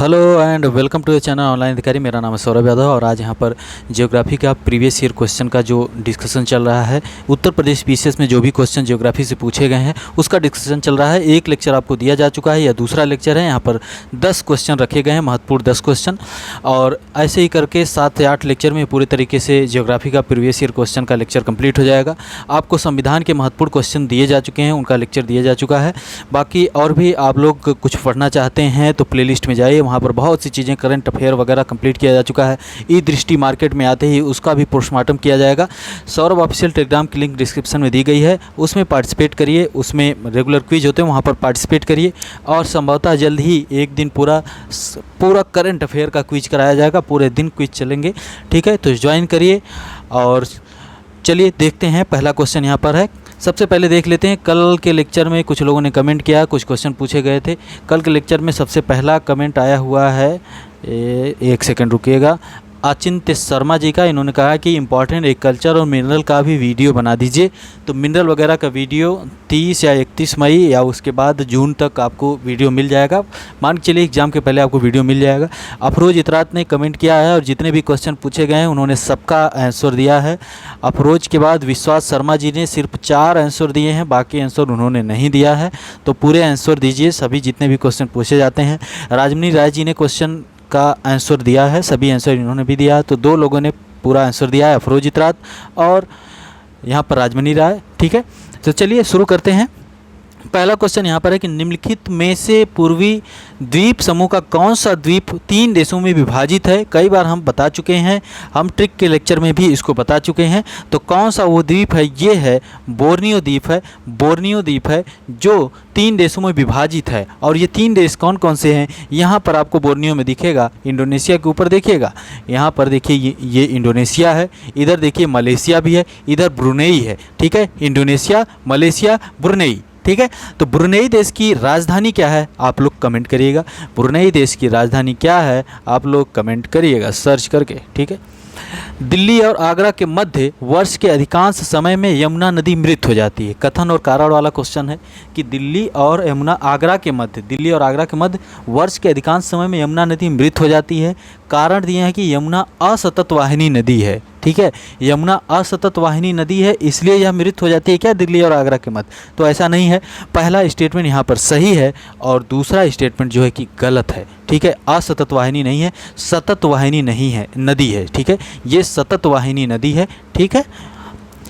Hello and welcome to the channel online Adhikari. मेरा नाम है सौरभ यादव और आज यहाँ पर ज्योग्राफी का प्रीवियस ईयर क्वेश्चन का जो डिस्कशन चल रहा है, उत्तर प्रदेश पीसीएस में जो भी क्वेश्चन ज्योग्राफी से पूछे गए हैं उसका डिस्कशन चल रहा है। एक लेक्चर आपको दिया जा चुका है, या दूसरा लेक्चर है। यहाँ पर 10 क्वेश्चन रखे गए हैं, महत्वपूर्ण 10 क्वेश्चन, और ऐसे ही करके 7 से 8 लेक्चर में पूरे तरीके से ज्योग्राफी का प्रीवियस ईयर क्वेश्चन का लेक्चर कंप्लीट हो जाएगा। आपको संविधान के महत्वपूर्ण क्वेश्चन दिए जा चुके हैं, उनका लेक्चर दिया जा चुका है। बाकी और भी आप लोग कुछ पढ़ना चाहते हैं तो प्लेलिस्ट में जाइए, वहाँ पर बहुत सी चीज़ें करंट अफेयर वगैरह कंप्लीट किया जा चुका है। ई दृष्टि मार्केट में आते ही उसका भी पोस्टमार्टम किया जाएगा। सौरभ ऑफिशियल टेलीग्राम की लिंक डिस्क्रिप्शन में दी गई है, उसमें पार्टिसिपेट करिए। उसमें रेगुलर क्विज होते हैं, वहाँ पर पार्टिसिपेट करिए और संभवतः जल्द ही एक दिन पूरा करंट अफेयर का क्विज कराया जाएगा। पूरे दिन क्विज चलेंगे, ठीक है। तो ज्वाइन करिए और चलिए देखते हैं। पहला क्वेश्चन यहाँ पर है, सबसे पहले देख लेते हैं। कल के लेक्चर में कुछ लोगों ने कमेंट किया, कुछ क्वेश्चन पूछे गए थे। कल के लेक्चर में सबसे पहला कमेंट आया हुआ है, एक सेकंड रुकिएगा, अचिंत्य शर्मा जी का। इन्होंने कहा कि इम्पॉर्टेंट एग्रीकल्चर और मिनरल का भी वीडियो बना दीजिए। तो मिनरल वगैरह का वीडियो 30 या 31 मई या उसके बाद जून तक आपको वीडियो मिल जाएगा। मान के चलिए एग्जाम के पहले आपको वीडियो मिल जाएगा। अफरोज इतरात ने कमेंट किया है और जितने भी क्वेश्चन पूछे गए हैं उन्होंने सबका आंसर दिया है। अफरोज के बाद विश्वास शर्मा जी ने सिर्फ 4 आंसर दिए हैं, बाकी आंसर उन्होंने नहीं दिया है। तो पूरे आंसर दीजिए, सभी जितने भी क्वेश्चन पूछे जाते हैं। राजमनी राय जी ने क्वेश्चन का आंसर दिया है, सभी आंसर इन्होंने भी दिया है। तो 2 लोगों ने पूरा आंसर दिया है, अफरोज इतरात और यहाँ पर राजमनी राय, ठीक है। तो चलिए शुरू करते हैं। पहला क्वेश्चन यहाँ पर है कि निम्नलिखित में से पूर्वी द्वीप समूह का कौन सा द्वीप 3 देशों में विभाजित है। कई बार हम बता चुके हैं, हम ट्रिक के लेक्चर में भी इसको बता चुके हैं। तो कौन सा वो द्वीप है, ये है बोर्नियो द्वीप है। बोर्नियो द्वीप है जो 3 देशों में विभाजित है। और ये 3 देश कौन कौन से हैं, यहाँ पर आपको बोर्नियो में दिखेगा, इंडोनेशिया के ऊपर देखिएगा। यहाँ पर देखिए ये इंडोनेशिया है, इधर देखिए मलेशिया भी है, इधर ब्रुनेई है, ठीक है। इंडोनेशिया, मलेशिया, ब्रुनेई, ठीक है। तो ब्रुनेई देश की राजधानी क्या है, आप लोग कमेंट करिएगा। ब्रुनेई देश की राजधानी क्या है, आप लोग कमेंट करिएगा सर्च करके, ठीक है। दिल्ली और आगरा के मध्य वर्ष के अधिकांश समय में यमुना नदी मृत हो जाती है। कथन और कारण वाला क्वेश्चन है कि दिल्ली और आगरा के मध्य वर्ष के अधिकांश समय में यमुना नदी मृत हो जाती है। कारण दिए हैं कि यमुना असतत वाहिनी नदी है, ठीक है। यमुना असतत वाहिनी नदी है, इसलिए यह मृत हो जाती है क्या, दिल्ली और आगरा के मध्य। तो ऐसा नहीं है। पहला स्टेटमेंट यहाँ पर सही है और दूसरा स्टेटमेंट जो है कि गलत है, ठीक है। असतत वाहिनी नहीं है, सतत वाहिनी नहीं है, नदी है, ठीक है। ये सतत वाहिनी नदी है, ठीक है।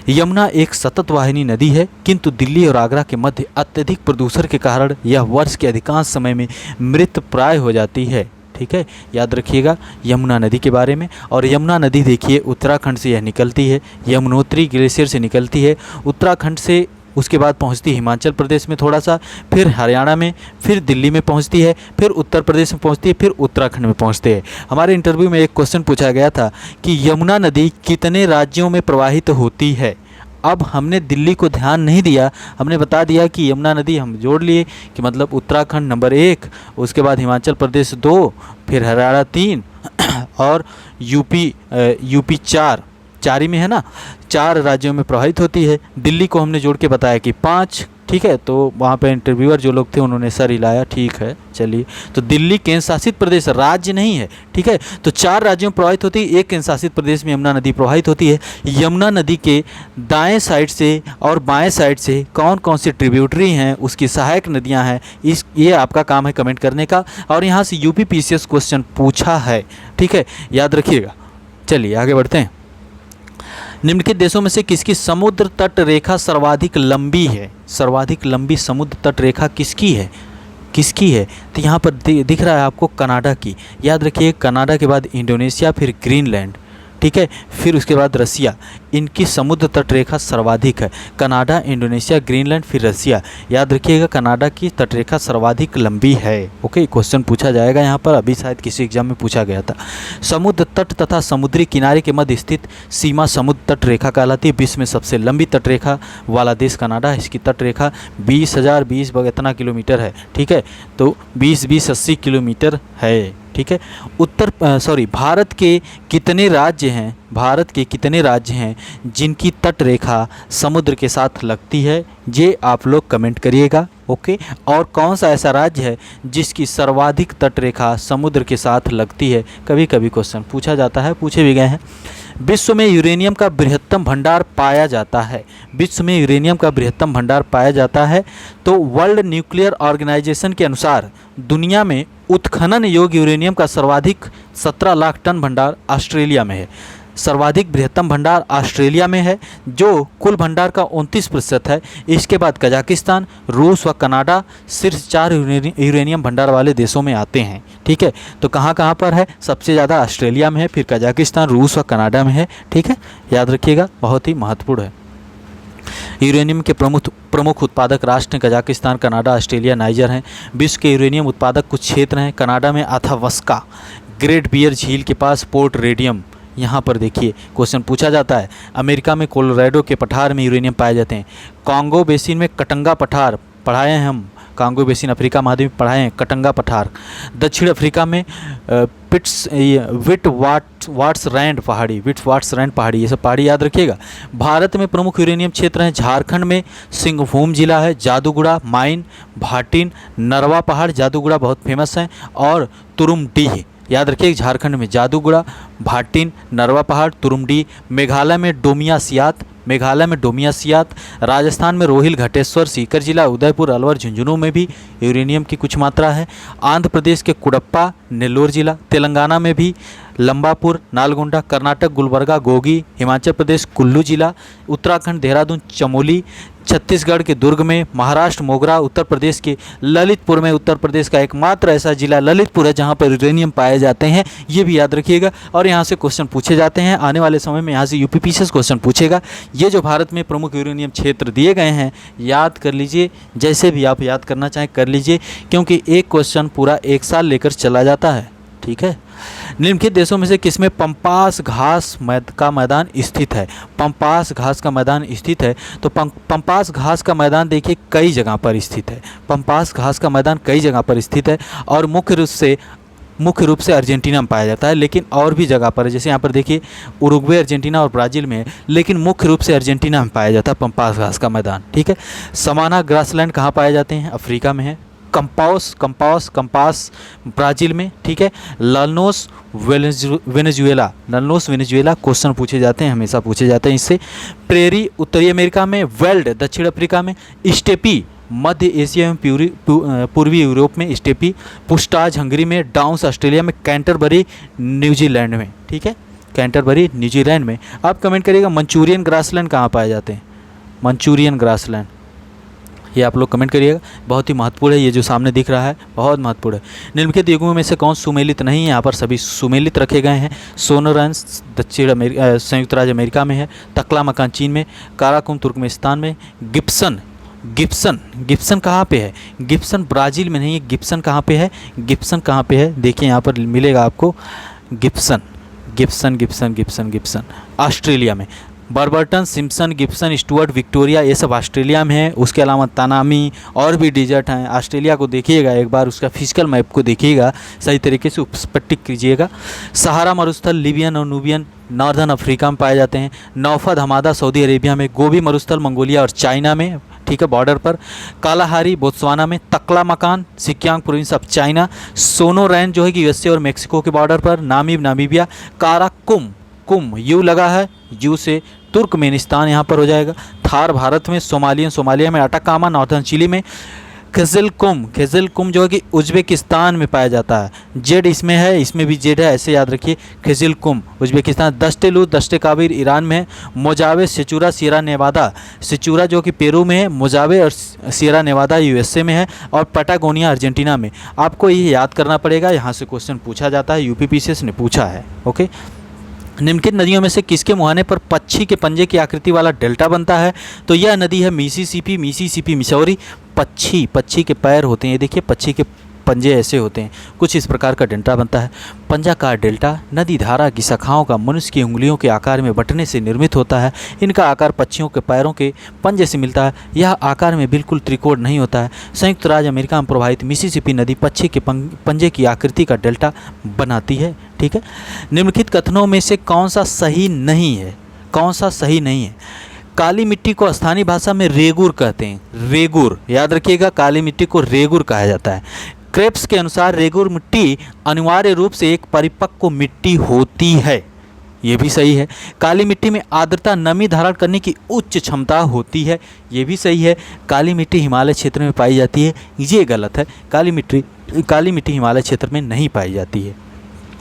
यमुना एक सतत वाहिनी नदी है, किंतु दिल्ली और आगरा के मध्य अत्यधिक प्रदूषण के कारण यह वर्ष के अधिकांश समय में मृत प्राय हो जाती है, ठीक है। याद रखिएगा यमुना नदी के बारे में। और यमुना नदी देखिए उत्तराखंड से यह निकलती है, यमुनोत्री ग्लेशियर से निकलती है, उत्तराखंड से उसके बाद पहुंचती है हिमाचल प्रदेश में थोड़ा सा, फिर हरियाणा में, फिर दिल्ली में पहुंचती है, फिर उत्तर प्रदेश में पहुंचती है, फिर उत्तराखंड में पहुंचते हैं। हमारे इंटरव्यू में एक क्वेश्चन पूछा गया था कि यमुना नदी कितने राज्यों में प्रवाहित होती है। अब हमने दिल्ली को ध्यान नहीं दिया, हमने बता दिया कि यमुना नदी हम जोड़ लिए कि मतलब उत्तराखंड नंबर 1, उसके बाद हिमाचल प्रदेश 2, फिर हरियाणा 3 और यूपी 4 ही में है ना, 4 राज्यों में प्रभावित होती है। दिल्ली को हमने जोड़ के बताया कि 5, ठीक है। तो वहाँ पे इंटरव्यूअर जो लोग थे उन्होंने सर हिलाया, ठीक है चलिए। तो दिल्ली केंद्र शासित प्रदेश, राज्य नहीं है, ठीक है। तो 4 राज्यों में प्रभावित होती है, एक केंद्र शासित प्रदेश में यमुना नदी प्रभावित होती है। यमुना नदी के दाएं साइड से और बाएं साइड से कौन कौन से ट्रिब्यूटरी हैं, उसकी सहायक नदियाँ हैं, ये आपका काम है कमेंट करने का। और यहाँ से यूपी पीसीएस क्वेश्चन पूछा है, ठीक है, याद रखिएगा। चलिए आगे बढ़ते हैं। निम्नलिखित देशों में से किसकी समुद्र तट रेखा सर्वाधिक लंबी है। सर्वाधिक लंबी समुद्र तट रेखा किसकी है, तो यहाँ पर दिख रहा है आपको कनाडा की। याद रखिए कनाडा के बाद इंडोनेशिया, फिर ग्रीनलैंड, ठीक है, फिर उसके बाद रसिया। इनकी समुद्र तट रेखा सर्वाधिक है, कनाडा, इंडोनेशिया, ग्रीनलैंड, फिर रसिया। याद रखिएगा कनाडा की तट रेखा सर्वाधिक लंबी है। ओके, क्वेश्चन पूछा जाएगा यहाँ पर, अभी शायद किसी एग्जाम में पूछा गया था। समुद्र तट तथा समुद्री किनारे के मध्य स्थित सीमा समुद्र तट रेखा कहलाती है। विश्व में सबसे लंबी तट रेखा वाला देश कनाडा है। इसकी तट रेखा 20,020 इतना किलोमीटर है, ठीक है। तो 20-20 80 किलोमीटर है। ठीक है। भारत के कितने राज्य हैं, भारत के कितने राज्य हैं जिनकी तट रेखा समुद्र के साथ लगती है, ये आप लोग कमेंट करिएगा। ओके, और कौन सा ऐसा राज्य है जिसकी सर्वाधिक तट रेखा समुद्र के साथ लगती है, कभी कभी क्वेश्चन पूछा जाता है, पूछे भी गए हैं। विश्व में यूरेनियम का बृहत्तम भंडार पाया जाता है, विश्व में यूरेनियम का बृहत्तम भंडार पाया जाता है तो वर्ल्ड न्यूक्लियर ऑर्गेनाइजेशन के अनुसार दुनिया में उत्खनन योग्य यूरेनियम का सर्वाधिक 17 लाख टन भंडार ऑस्ट्रेलिया में है। सर्वाधिक बृहत्तम भंडार ऑस्ट्रेलिया में है जो कुल भंडार का 29% है। इसके बाद कजाकिस्तान, रूस व कनाडा शीर्ष 4 यूरेनियम भंडार वाले देशों में आते हैं। ठीक है, तो कहाँ कहाँ पर है, सबसे ज़्यादा ऑस्ट्रेलिया में है, फिर कजाकिस्तान, रूस व कनाडा में है। ठीक है, याद रखिएगा, बहुत ही महत्वपूर्ण है। यूरेनियम के प्रमुख उत्पादक राष्ट्र कजाकिस्तान, कनाडा, ऑस्ट्रेलिया, नाइजर हैं। विश्व के यूरेनियम उत्पादक कुछ क्षेत्र हैं। कनाडा में अथावस्का, ग्रेट बियर झील के पास पोर्ट रेडियम, यहाँ पर देखिए क्वेश्चन पूछा जाता है। अमेरिका में कोलोराडो के पठार में यूरेनियम पाए जाते हैं। कॉन्गो बेसिन में कटंगा पठार पढ़ाए हैं हम, कॉन्गो बेसिन अफ्रीका महाद्वीप में पढ़ाए हैं, कटंगा पठार। दक्षिण अफ्रीका में विटवाट्सरैंड पहाड़ी, ये सब पहाड़ी याद रखिएगा। भारत में प्रमुख यूरेनियम क्षेत्र हैं। झारखंड में सिंहभूम जिला है, जादूगुड़ा माइन, भाटिन, नरवा पहाड़, जादूगुड़ा बहुत फेमस हैं, और तुरुमडीह, याद रखिए झारखंड में जादूगुड़ा, भाटिन, नरवा पहाड़, तुरुमडी। मेघालय में डोमियासियात, राजस्थान में रोहिल, घटेश्वर, सीकर जिला, उदयपुर, अलवर, झुंझुनू में भी यूरेनियम की कुछ मात्रा है। आंध्र प्रदेश के कुडप्पा, नेल्लोर जिला, तेलंगाना में भी लंबापुर, नालगोंडा, कर्नाटक गुलबर्गा, गोगी, हिमाचल प्रदेश कुल्लू जिला, उत्तराखंड देहरादून, चमोली, छत्तीसगढ़ के दुर्ग में, महाराष्ट्र मोगरा, उत्तर प्रदेश के ललितपुर में, उत्तर प्रदेश का एकमात्र ऐसा जिला ललितपुर है जहां पर यूरेनियम पाए जाते हैं, ये भी याद रखिएगा। और यहां से क्वेश्चन पूछे जाते हैं, आने वाले समय में यहां से यूपीपीसीएस क्वेश्चन पूछेगा। ये जो भारत में प्रमुख यूरेनियम क्षेत्र दिए गए हैं याद कर लीजिए, जैसे भी आप याद करना चाहें कर लीजिए, क्योंकि एक क्वेश्चन पूरा 1 साल लेकर चला जाता है। ठीक है, निम्नलिखित देशों में से किसमें पंपास घास का मैदान स्थित है? पंपास घास का मैदान स्थित है, तो पंपास घास का मैदान देखिए कई जगह पर स्थित है। पंपास घास का मैदान कई जगह पर स्थित है और मुख्य रूप से अर्जेंटीना में पाया जाता है, लेकिन और भी जगह पर है, जैसे यहाँ पर देखिए उरुग्वे, अर्जेंटीना और ब्राज़ील में है, लेकिन मुख्य रूप से अर्जेंटीना में पाया जाता है पंपास घास का मैदान। ठीक है, समाना ग्रासलैंड कहाँ पाए जाते हैं? अफ्रीका में है। कंपास ब्राज़ील में। ठीक है, ललनोस वेनेजुएला क्वेश्चन पूछे जाते हैं, हमेशा पूछे जाते हैं इससे। प्रेरी उत्तरी अमेरिका में, वेल्ड दक्षिण अफ्रीका में, स्टेपी मध्य एशिया में, पूर्वी यूरोप में स्टेपी, पुस्टाज हंगरी में, डाउन्स ऑस्ट्रेलिया में, कैंटरबरी न्यूजीलैंड में। ठीक है, कैंटरबरी न्यूजीलैंड में। आप कमेंट करिएगा मंचूरियन ग्रासलैंड कहाँ पाए जाते हैं? मंचूरियन ग्रासलैंड, ये आप लोग कमेंट करिएगा, बहुत ही महत्वपूर्ण है। ये जो सामने दिख रहा है बहुत महत्वपूर्ण है। निम्नलिखित युग्मों में से कौन सुमेलित नहीं है? यहाँ पर सभी सुमेलित रखे गए हैं। सोनोरेंस दक्षिण अमेरिका संयुक्त राज्य अमेरिका में है, तकलामकान चीन में, काराकुम तुर्कमेनिस्तान में, गिब्सन कहाँ पे है? गिब्सन ब्राज़ील में नहीं है। गिब्सन कहाँ पे है? गिब्सन कहाँ पे है? देखिए यहाँ पर मिलेगा आपको गिब्सन ऑस्ट्रेलिया में। बर्बर्टन, सिम्पसन, गिब्सन, स्टुअर्ट, विक्टोरिया, ये सब ऑस्ट्रेलिया में है। उसके अलावा तानामी और भी डिजर्ट हैं। ऑस्ट्रेलिया को देखिएगा एक बार, उसका फिजिकल मैप को देखिएगा, सही तरीके से स्पष्टिक कीजिएगा। सहारा मरुस्थल लीबियन और नूबियन नॉर्दर्न अफ्रीका में पाए जाते हैं। नौफद हमादा सऊदी अरेबिया में। गोबी मरुस्थल मंगोलिया और चाइना में, ठीक है, बॉर्डर पर। कालाहारी बोत्सवाना में। Taklamakan Xinjiang province of China. Sonoran जो है कि यूएसए और मेक्सिको के बॉर्डर पर। नामीबिया। काराकुम यू लगा है, यू से तुर्कमेनिस्तान यहाँ पर हो जाएगा। थार भारत में। सोमालिया में। अटाकामा नॉर्थन चिली में। खिजिलकुम जो है कि उज्बेकिस्तान में पाया जाता है। जेड इसमें है, इसमें भी जेड है, ऐसे याद रखिए। खिजिलकुम उज्बेकिस्तान। दश्ते काबिर ईरान में है। मोजावे सिचुरा सियरा नेवादा, सिचुरा जो कि पेरू में है, मोजावे और सियरा नेवादा यूएसए में है, और पटागोनिया अर्जेंटीना में। आपको ये याद करना पड़ेगा, यहाँ से क्वेश्चन पूछा जाता है, यूपीपीसीएस ने पूछा है। ओके, निम्नलिखित नदियों में से किसके मुहाने पर पक्षी के पंजे की आकृति वाला डेल्टा बनता है? तो यह नदी है मिसिसिपी मिसौरी। पक्षी के पैर होते हैं, ये देखिए, पक्षी के पंजे ऐसे होते हैं, कुछ इस प्रकार का डेल्टा बनता है। पंजाकार डेल्टा नदी धारा की शाखाओं का मनुष्य की उंगलियों के आकार में बंटने से निर्मित होता है। इनका आकार पक्षियों के पैरों के पंजे से मिलता है। यह आकार में बिल्कुल त्रिकोण नहीं होता है। संयुक्त राज्य अमेरिका में प्रवाहित मिसिसिपी नदी पक्षी के पंजे की आकृति का डेल्टा बनाती है। ठीक है, निम्नलिखित कथनों में से कौन सा सही नहीं है? कौन सा सही नहीं है? काली मिट्टी को स्थानीय भाषा में रेगुर कहते हैं। रेगुर, याद रखिएगा, काली मिट्टी को रेगुर कहा जाता है। क्रेप्स के अनुसार रेगुर मिट्टी अनिवार्य रूप से एक परिपक्व मिट्टी होती है। ये भी सही है। काली मिट्टी में आर्द्रता नमी धारण करने की उच्च क्षमता होती है। ये भी सही है। काली मिट्टी हिमालय क्षेत्र में पाई जाती है। ये गलत है। काली मिट्टी हिमालय क्षेत्र में नहीं पाई जाती है।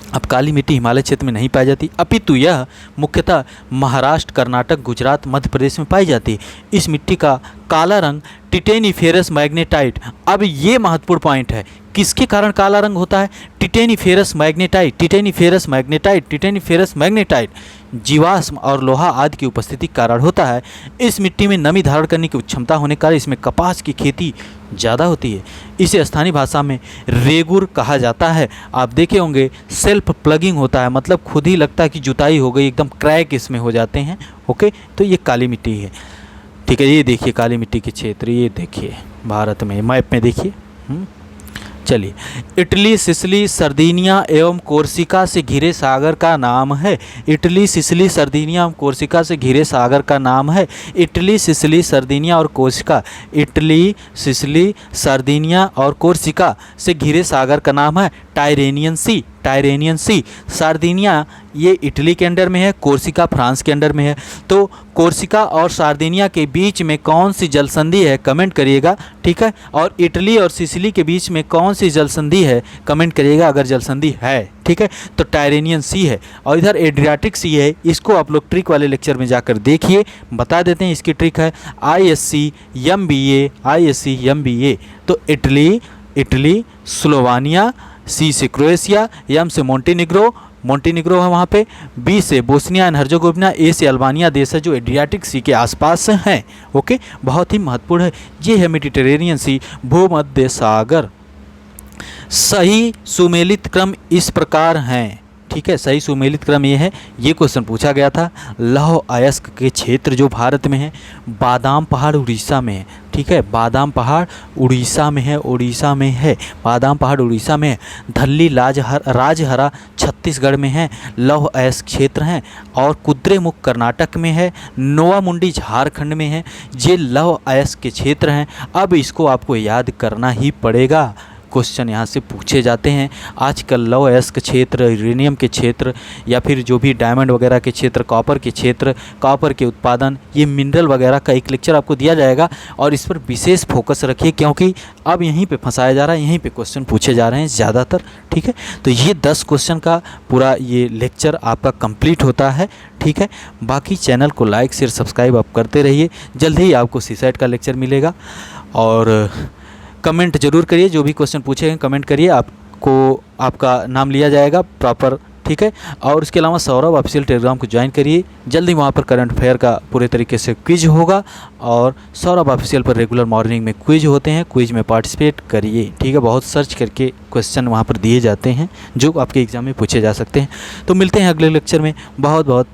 अब काली मिट्टी हिमालय क्षेत्र में नहीं पाई जाती, अपितु यह मुख्यतः महाराष्ट्र, कर्नाटक, गुजरात, मध्य प्रदेश में पाई जाती है। इस मिट्टी का काला रंग टिटेनिफेरस मैग्नेटाइट। अब ये महत्वपूर्ण पॉइंट है, किसके कारण काला रंग होता है? टिटेनिफेरस मैग्नेटाइट। टिटेनिफेरस मैग्नेटाइट, टिटेनिफेरस मैग्नेटाइट जीवाश्म और लोहा आदि की उपस्थिति के कारण होता है। इस मिट्टी में नमी धारण करने की क्षमता होने के कारण इसमें कपास की खेती ज़्यादा होती है। इसे स्थानीय भाषा में रेगुर कहा जाता है। आप देखे होंगे सेल्फ प्लगिंग होता है, मतलब खुद ही लगता है कि जुताई हो गई, एकदम क्रैक इसमें हो जाते हैं। ओके, तो ये काली मिट्टी है। ठीक है, ये देखिए काली मिट्टी के क्षेत्र, ये देखिए भारत में मैप में देखिए। चलिए, इटली, सिसिली, सर्दिनिया एवं कोर्सिका से घिरे सागर का नाम है। इटली, सिसिली, सर्दिनिया एवं कोर्सिका से घिरे सागर का नाम है। इटली, सिसिली, सर्दिनिया और कोर्सिका। इटली, सिसिली, सर्दिनिया और कोर्सिका से घिरे सागर का नाम है टायरेनियन सी। टायरेनियन सी। सार्दिनिया ये इटली के अंडर में है, कोर्सिका फ्रांस के अंडर में है। तो कोर्सिका और सार्दिनिया के बीच में कौन सी जलसंधि है, कमेंट करिएगा। ठीक है, और इटली और सिसिली के बीच में कौन सी जलसंधि है, कमेंट करिएगा अगर जलसंधि है। ठीक है, तो टायरेनियन सी है। और इधर एड्रियाटिक सी है। इसको आप लोग ट्रिक वाले लेक्चर में जाकर देखिए, बता देते हैं। इसकी ट्रिक है ISC MBA, ISC MBA। तो इटली, स्लोवानिया, सी से क्रोएशिया, एम से मोंटेनिग्रो है वहाँ पे, बी से बोस्निया एंड हर्जेगोविना, ए से अल्बानिया देश है जो एड्रियाटिक सी के आसपास हैं। ओके, बहुत ही महत्वपूर्ण है। ये है मेडिटेरेनियन सी, भूमध्य सागर। सही सुमेलित क्रम इस प्रकार हैं। ठीक है, सही सुमेलित क्रम ये है। ये क्वेश्चन पूछा गया था। लौह अयस्क के क्षेत्र जो भारत में है, बादाम पहाड़ उड़ीसा में है। ठीक है, बादाम पहाड़ उड़ीसा में है, उड़ीसा में है। बादाम पहाड़ उड़ीसा में है। धल्ली राजहरा छत्तीसगढ़ में है, लौह अयस्क क्षेत्र हैं। और कुद्रेमुख कर्नाटक में है, नोवामुंडी झारखंड में है। ये लौह अयस्क के क्षेत्र हैं। अब इसको आपको याद करना ही पड़ेगा, क्वेश्चन यहाँ से पूछे जाते हैं। आजकल लौह अयस्क क्षेत्र, यूरेनियम के क्षेत्र, या फिर जो भी डायमंड वगैरह के क्षेत्र, कॉपर के क्षेत्र, कॉपर के उत्पादन, ये मिनरल वगैरह का एक लेक्चर आपको दिया जाएगा। और इस पर विशेष फोकस रखिए, क्योंकि अब यहीं पे फंसाया जा रहा है, यहीं पे क्वेश्चन पूछे जा रहे हैं ज़्यादातर। ठीक है, तो ये 10 क्वेश्चन का पूरा ये लेक्चर आपका कंप्लीट होता है। ठीक है, बाकी चैनल को लाइक शेयर सब्सक्राइब आप करते रहिए। जल्द ही आपको सीसैट का लेक्चर मिलेगा। और कमेंट जरूर करिए, जो भी क्वेश्चन पूछे हैं कमेंट करिए, आपको आपका नाम लिया जाएगा प्रॉपर। ठीक है, और उसके अलावा सौरभ ऑफिशियल टेलीग्राम को ज्वाइन करिए। जल्दी वहाँ पर करंट अफेयर का पूरे तरीके से क्विज होगा, और सौरभ ऑफिशियल पर रेगुलर मॉर्निंग में क्विज होते हैं। क्विज में पार्टिसिपेट करिए। ठीक है, बहुत सर्च करके क्वेश्चन वहाँ पर दिए जाते हैं जो आपके एग्जाम में पूछे जा सकते हैं। तो मिलते हैं अगले लेक्चर में। बहुत बहुत